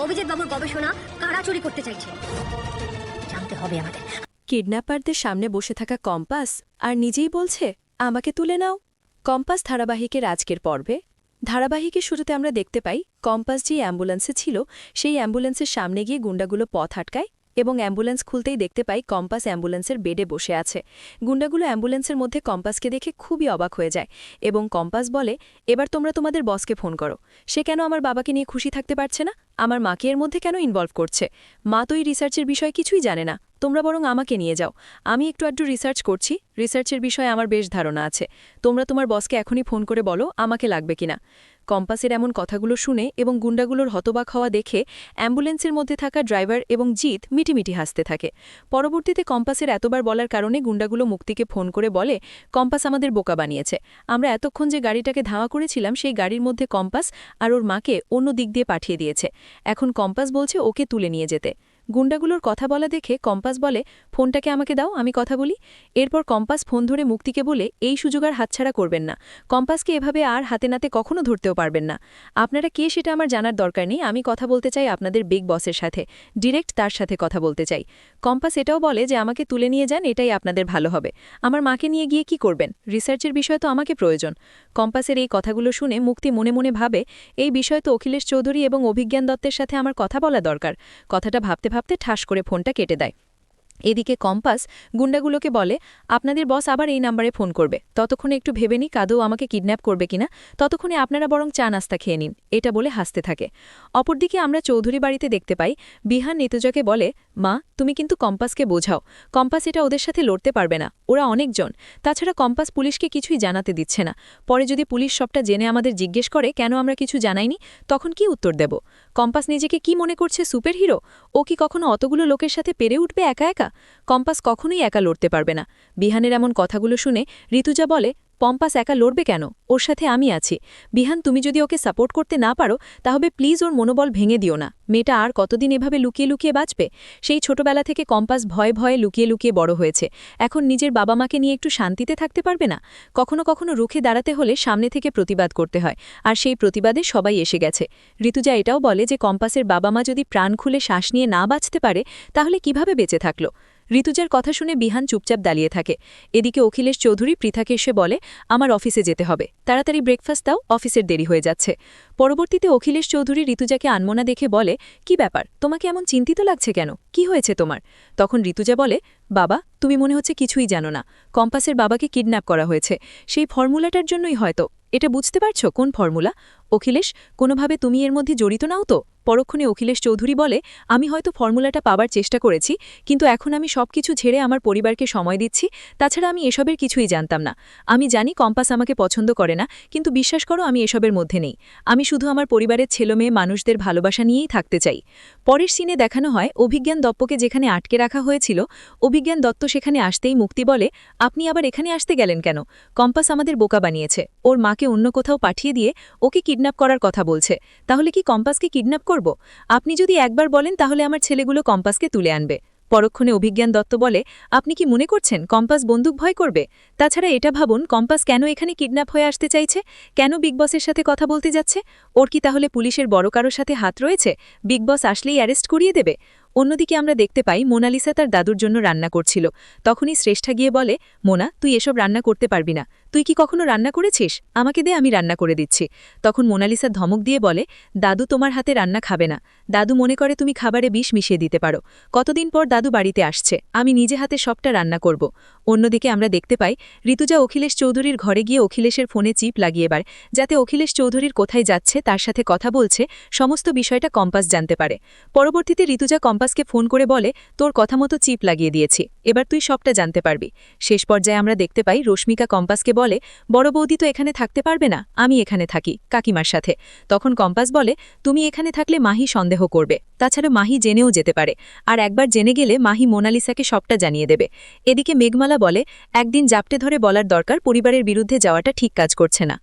অভিজিৎ বাবুর গবেষণা কারা চুরি করতে চাইছে জানতে হবে আমাদের। কিডন্যাপারদের সামনে বসে থাকা কম্পাস আর নিজেই বলছে আমাকে তুলে নাও। কম্পাস ধারাবাহিকের আজকের পর্বে ধারাবাহিকের শুরুতে আমরা দেখতে পাই কম্পাস যে অ্যাম্বুলেন্সে ছিল সেই অ্যাম্বুলেন্সের সামনে গিয়ে গুন্ডাগুলো পথ আটকায় এবং অ্যাম্বুলেন্স খুলতেই দেখতে পাই কম্পাস অ্যাম্বুলেন্সের বেডে বসে আছে। গুন্ডাগুলো অ্যাম্বুলেন্সের মধ্যে কম্পাসকে দেখে খুবই অবাক হয়ে যায় এবং কম্পাস বলে এবার তোমরা তোমাদের বসকে ফোন করো, সে কেন আমার বাবাকে নিয়ে খুশি থাকতে পারছে না, আমার মাকে এর মধ্যে কেন ইনভলভ করছে, মা তো এই রিসার্চের বিষয়ে কিছুই জানে না, তোমরা বরং আমাকে নিয়ে যাও, আমি একটু আধটু রিসার্চ করছি, রিসার্চের বিষয়ে আমার বেশ ধারণা আছে, তোমরা তোমার বসকে এখনই ফোন করে বলো আমাকে লাগবে কিনা। কম্পাসের এমন কথাগুলো শুনে এবং গুন্ডাগুলোর হতবাক হওয়া দেখে অ্যাম্বুলেন্সের মধ্যে থাকা ড্রাইভার এবং জিৎ মিটিমিটি হাসতে থাকে। পরবর্তীতে কম্পাসের এতবার বলার কারণে গুন্ডাগুলো মুক্তিকে ফোন করে বলে কম্পাস আমাদের বোকা বানিয়েছে, আমরা এতক্ষণ যে গাড়িটাকে ধাওয়া করেছিলাম সেই গাড়ির মধ্যে কম্পাস আর ওর মাকে অন্য দিক দিয়ে পাঠিয়ে দিয়েছে, এখন কম্পাস বলছে ওকে তুলে নিয়ে যেতে। গুন্ডাগুলোর কথা বলা দেখে কম্পাস বলে ফোনটাকে আমাকে দাও, আমি কথা বলি। এরপর কম্পাস ফোন ধরে মুক্তিকে বলে এই সুযোগ আর হাতছাড়া করবেন না, কম্পাসকে এভাবে আর হাতে নাতে কখনো ধরতেও পারবেন না, আপনারা কে সেটা আমার জানার দরকার নেই, আমি কথা বলতে চাই আপনাদের বিগ বসের সাথে, ডিরেক্ট তার সাথে কথা বলতে চাই। কম্পাস এটাও বলে যে আমাকে তুলে নিয়ে যান, এটাই আপনাদের ভালো হবে, আমার মাকে নিয়ে গিয়ে কি করবেন, রিসার্চের বিষয় তো আমাকে প্রয়োজন। কম্পাসের এই কথাগুলো শুনে মুক্তি মনে মনে ভাবে এই বিষয় তো অখিলেশ চৌধুরী এবং অভিজ্ঞান দত্তের সাথে আমার কথা বলা দরকার। কথাটা ভাবতে ভাবতে ঠাস করে ফোনটা কেটে দেয়। এদিকে কম্পাস গুন্ডাগুলোকে বলে আপনাদের বস আবার এই নাম্বারে ফোন করবে, ততক্ষণে একটু ভেবে নি কাদৌ আমাকে কিডন্যাপ করবে কিনা, ততক্ষণে আপনারা বরং চা নাস্তা খেয়ে নিন, এটা বলে হাসতে থাকে। অপরদিকে আমরা চৌধুরী বাড়িতে দেখতে পাই বিহান নিতুজাকে বলে মা তুমি কিন্তু কম্পাসকে বোঝাও, কম্পাস এটা ওদের সাথে লড়তে পারবে না, ওরা অনেকজন, তাছাড়া কম্পাস পুলিশকে কিছুই জানাতে দিচ্ছে না, পরে যদি পুলিশ সবটা জেনে আমাদের জিজ্ঞেস করে কেন আমরা কিছু জানাইনি তখন কি উত্তর দেব। কম্পাস নিজেকে কি মনে করছে, সুপার হিরো, ও কি কখনো অতগুলো লোকের সাথে পেরে উঠবে একা একা, কম্পাস কখনোই একা লড়তে পারবে না। বিহানের এমন কথাগুলো শুনে ঋতুজা বলে কম্পাস একা লড়বে কেন, ওর সাথে আমি আছি, বিহান তুমি যদি ওকে সাপোর্ট করতে না পারো তাহলে প্লিজ ওর মনোবল ভেঙে দিও না, মেয়েটা আর কতদিন এভাবে লুকিয়ে লুকিয়ে বাঁচবে, সেই ছোটবেলা থেকে কম্পাস ভয়ে ভয়ে লুকিয়ে লুকিয়ে বড় হয়েছে, এখন নিজের বাবা মাকে নিয়ে একটু শান্তিতে থাকতে পারবে না, কখনো কখনো রুখে দাঁড়াতে হলে সামনে থেকে প্রতিবাদ করতে হয়, আর সেই প্রতিবাদে সবাই এসে গেছে। ঋতুজা এটাও বলে যে কম্পাসের বাবা মা যদি প্রাণ খুলে শ্বাস নিয়ে না বাঁচতে পারে তাহলে কিভাবে বেঁচে থাকলো। ঋতুজার কথা শুনে বিহান চুপচাপ দাঁড়িয়ে থাকে। এদিকে অখিলেশ চৌধুরী পৃথাকে এসে বলে আমার অফিসে যেতে হবে, তাড়াতাড়ি ব্রেকফাস্ট দাও, অফিসের দেরি হয়ে যাচ্ছে। পরবর্তীতে অখিলেশ চৌধুরী ঋতুজাকে আনমনা দেখে বলে কি ব্যাপার, তোমাকে এমন চিন্তিত লাগছে কেন, কি হয়েছে তোমার। তখন ঋতুজা বলে বাবা তুমি মনে হচ্ছে কিছুই জানো না, কম্পাসের বাবাকে কিডন্যাপ করা হয়েছে, সেই ফর্মুলাটার জন্যই হয়তো, এটা বুঝতে পারছো কোন ফর্মুলা। অখিলেশ কোনোভাবে তুমি এর মধ্যে জড়িত নাও তো। পরক্ষণে অখিলেশ চৌধুরী বলে আমি হয়তো ফর্মুলাটা পাবার চেষ্টা করেছি, কিন্তু এখন আমি সবকিছু ছেড়ে আমার পরিবারকে সময় দিচ্ছি, তাছাড়া আমি এসবের কিছুই জানতাম না, আমি জানি কম্পাস আমাকে পছন্দ করে না, কিন্তু বিশ্বাস করো আমি এসবের মধ্যে নেই, আমি শুধু আমার পরিবারের ছেলেমেয়ে মানুষদের ভালোবাসা নিয়েই থাকতে চাই। পরের সিনে দেখানো হয় অভিজ্ঞান দত্তকে যেখানে আটকে রাখা হয়েছিল, অভিজ্ঞান দত্ত সেখানে আসতেই মুক্তি বলে আপনি আবার এখানে আসতে গেলেন কেন, কম্পাস আমাদের বোকা বানিয়েছে, ওর মাকে অন্য কোথাও পাঠিয়ে দিয়ে ওকে কিডন্যাপ করার কথা বলছে, তাহলে কি কম্পাসকে কিডন্যাপ করব, আপনি যদি একবার বলেন তাহলে আমার ছেলেগুলো কম্পাসকে তুলে আনবে। পরক্ষণে অভিজ্ঞান দত্ত বলে আপনি কি মনে করছেন কম্পাস বন্দুক ভয় করবে, তাছাড়া এটা ভাবুন কম্পাস কেন এখানে কিডন্যাপ হয়ে আসতে চাইছে, কেন বিগ বসের সাথে কথা বলতে যাচ্ছে, ওর কি তাহলে পুলিশের বড় কারোর সাথে হাত রয়েছে, বিগ বস আসলেই অ্যারেস্ট করিয়ে দেবে। অন্যদিকে আমরা দেখতে পাই মোনালিসা তার দাদুর জন্য রান্না করছিল, তখনই শ্রেষ্ঠা গিয়ে বলে মোনা তুই এসব রান্না করতে পারবি না, তুই কি কখনো রান্না করেছিস, আমাকে দে আমি রান্না করে দিচ্ছি। তখন মোনালিসা ধমক দিয়ে বলে দাদু তোমার হাতে রান্না খাবে না, দাদু মনে করে তুমি খাবারে বিষ মিশিয়ে দিতে পারো, কতদিন পর দাদু বাড়িতে আসছে, আমি নিজে হাতে সবটা রান্না করব। অন্যদিকে আমরা দেখতে পাই ঋতুজা অখিলেশ চৌধুরীর ঘরে গিয়ে অখিলেশের ফোনে চিপ লাগিয়ে বার, যাতে অখিলেশ চৌধুরীর কোথায় যাচ্ছে তার সাথে কথা বলছে সমস্ত বিষয়টা কম্পাস জানতে পারে। পরবর্তীতে ঋতুজা কম্পাসকে ফোন করে বলে তোর কথা মতো চিপ লাগিয়ে দিয়েছি, এবার তুই সবটা জানতে পারবি। শেষ পর্যায়ে আমরা দেখতে পাই রশ্মিকা কম্পাসকে বলে বড় বৌদি তো এখানে থাকতে পারবে না, আমি এখানে থাকি কাকিমার সাথে। তখন কম্পাস বলে তুমি এখানে থাকলে মাহি সন্দেহ করবে, তাছাড়া মাহি জেনেও যেতে পারে, আর একবার জেনে গেলে মাহি মোনালিসাকে সবটা জানিয়ে দেবে। এদিকে মেঘমালা বলে একদিন জাপটে ধরে বলার দরকার পরিবারের বিরুদ্ধে যাওয়াটা ঠিক কাজ করছে না।